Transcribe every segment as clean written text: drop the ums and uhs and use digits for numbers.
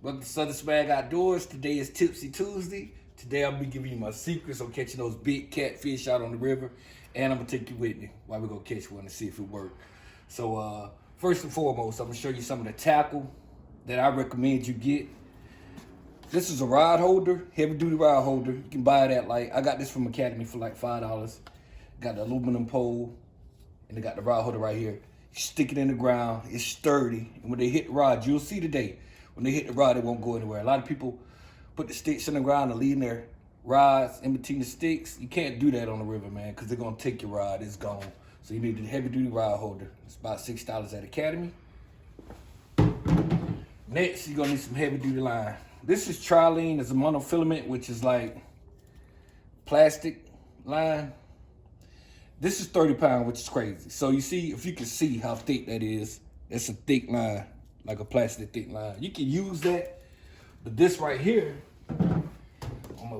Welcome to Southern Swagg Outdoors. Today is Tipsy Tuesday. Today I'll be giving you my secrets on catching those big catfish out on the river. And I'm gonna take you with me while we go catch one and see if it works. So first and foremost, I'm gonna show you some of the tackle that I recommend you get. This is a rod holder, heavy duty rod holder. You can buy it at I got this from Academy for like $5. Got the aluminum pole and they got the rod holder right here. You stick it in the ground, it's sturdy. And when they hit the rod, you'll see today, when they hit the rod, it won't go anywhere. A lot of people put the sticks in the ground and leave their rods in between the sticks. You can't do that on the river, man, because they're gonna take your rod, it's gone. So you need a heavy duty rod holder. It's about $6 at Academy. Next, you're gonna need some heavy duty line. This is trilene, it's a monofilament, which is like plastic line. This is 30 pounds, which is crazy. So you see, if you can see how thick that is, it's a thick line, like a plastic thick line. You can use that, but this right here,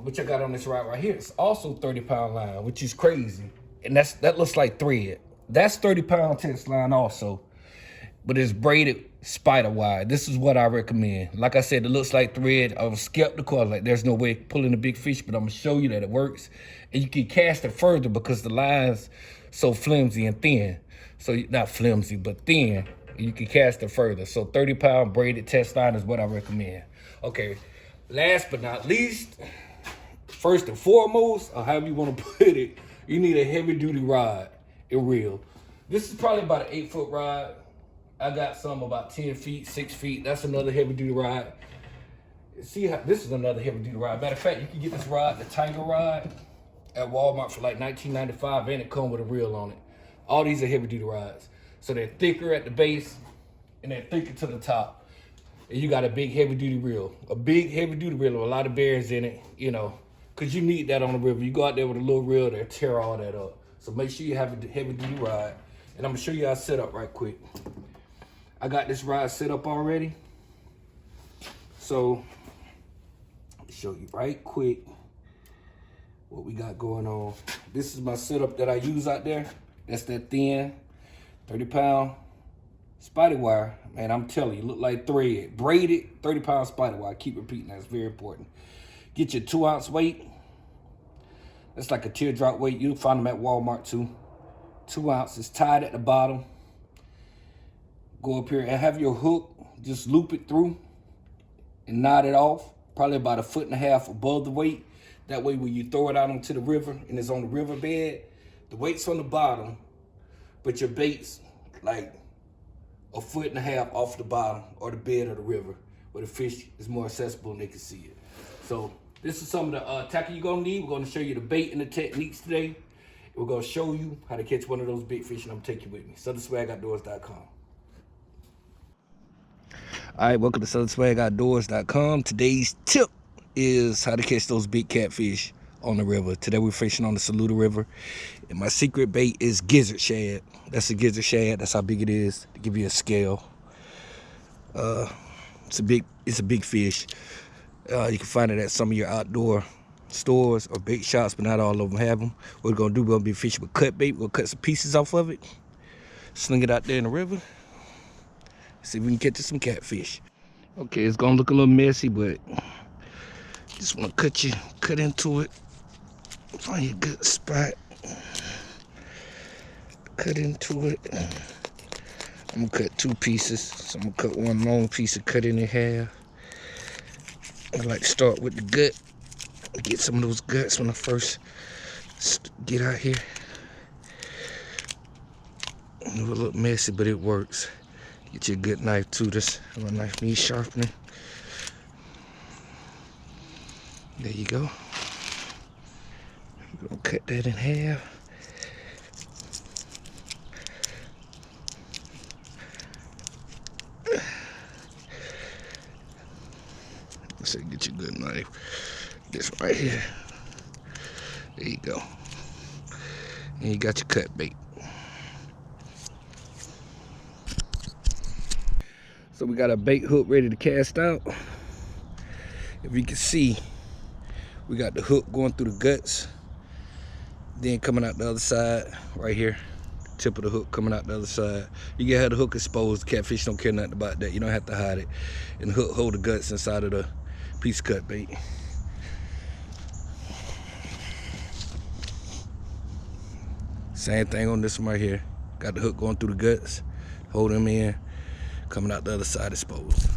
which I got on this rod right here, it's also 30-pound line, which is crazy. And that looks like thread. That's 30-pound test line also, but it's braided spider wire. This is what I recommend. Like I said, it looks like thread. I was skeptical. I was like, there's no way pulling a big fish, but I'm gonna show you that it works. And you can cast it further because the line's so flimsy and thin. So not flimsy, but thin. You can cast it further. So 30-pound braided test line is what I recommend. Okay, last but not least, first and foremost, or however you want to put it, you need a heavy duty rod and reel. This is probably about an 8-foot rod. I got some about 10 feet, 6 feet. That's another heavy duty rod. See how this is another heavy duty rod. Matter of fact, you can get this rod, the Tiger rod, at Walmart for like $19.95, and it comes with a reel on it. All these are heavy duty rods. So they're thicker at the base and they're thicker to the top. And you got a big heavy duty reel. A big heavy duty reel with a lot of bears in it, you know, because you need that on the river. You go out there with a little reel, they'll tear all that up. So make sure you have a heavy duty rod. And I'm gonna show you how to set up right quick. I got this rod set up already. So I'll show you right quick what we got going on. This is my setup that I use out there. That's that thin 30-pound spider wire. Man, I'm telling you, look like thread. Braided 30-pound spider wire. I keep repeating that, it's very important. Get your 2-ounce weight. That's like a teardrop weight. You'll find them at Walmart too. 2 ounces tied at the bottom. Go up here and have your hook, just loop it through and knot it off, probably about 1.5 feet above the weight. That way when you throw it out onto the river and it's on the riverbed, the weight's on the bottom, but your bait's like 1.5 feet off the bottom or the bed of the river where the fish is more accessible and they can see it. So this is some of the tackle you're gonna need. We're gonna show you the bait and the techniques today. We're gonna show you how to catch one of those big fish, and I'm gonna take you with me. SouthernSwaggOutdoors.com. All right, welcome to SouthernSwaggOutdoors.com. Today's tip is how to catch those big catfish on the river. Today we're fishing on the Saluda River, and my secret bait is gizzard shad. That's a gizzard shad. That's how big it is, to give you a scale. It's a big fish. You can find it at some of your outdoor stores or bait shops, but not all of them have them. What we're gonna do, we're gonna be fishing with cut bait. We're gonna cut some pieces off of it, sling it out there in the river, see if we can catch some catfish. Okay, it's gonna look a little messy, but just wanna cut into it. Find a good spot. Cut into it. I'm gonna cut 2 pieces. So I'm gonna cut one long piece and cut it in half. I like to start with the gut. Get some of those guts when I first get out here. It will look messy, but it works. Get you a good knife too. This my knife needs sharpening. There you go. We're gonna cut that in half. So get you a good knife. This right here. There you go. And you got your cut bait. So we got a bait hook ready to cast out. If you can see, we got the hook going through the guts, then coming out the other side right here, tip of the hook coming out the other side. You can have the hook exposed. The catfish don't care nothing about that. You don't have to hide it. And the hook hold the guts inside of the piece cut bait. Same thing on this one right here. Got the hook going through the guts, hold them in, coming out the other side exposed.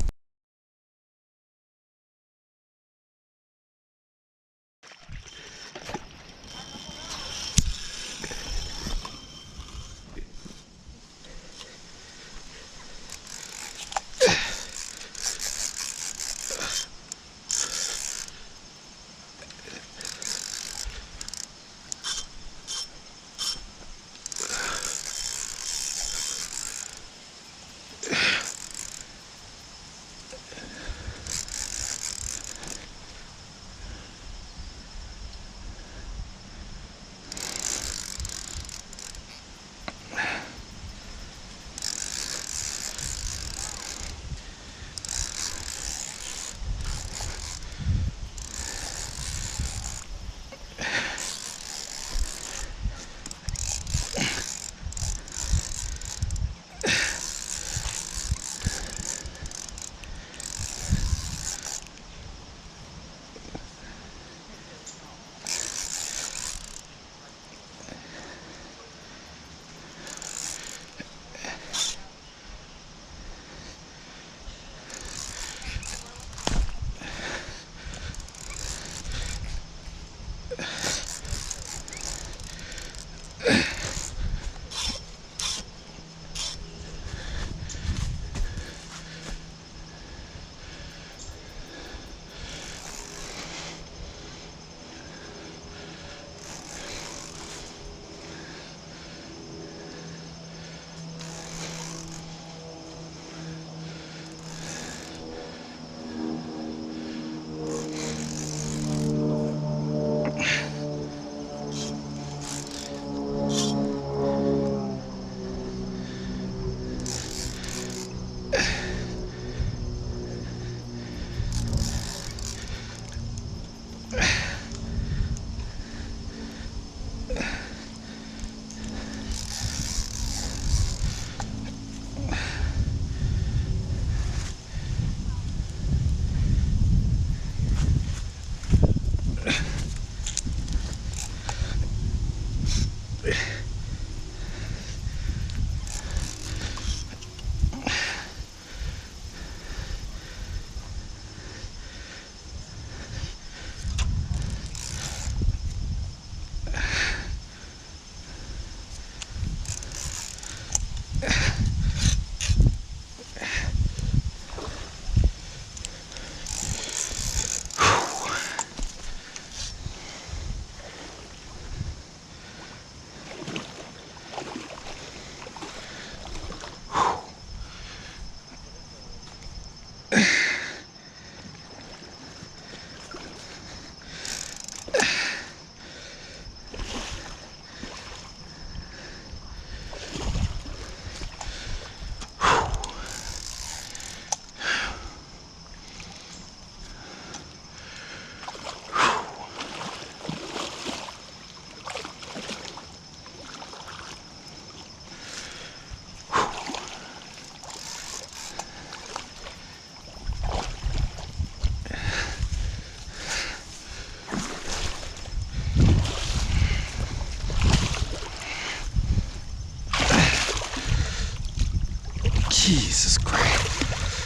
Jesus Christ.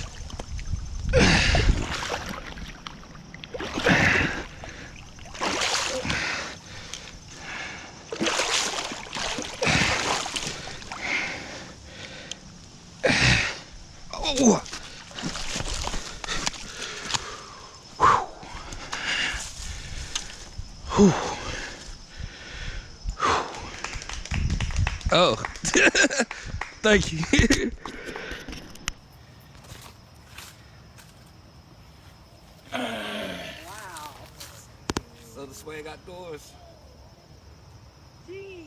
Oh. Oh, thank you. Wow. So the Swagg Outdoors.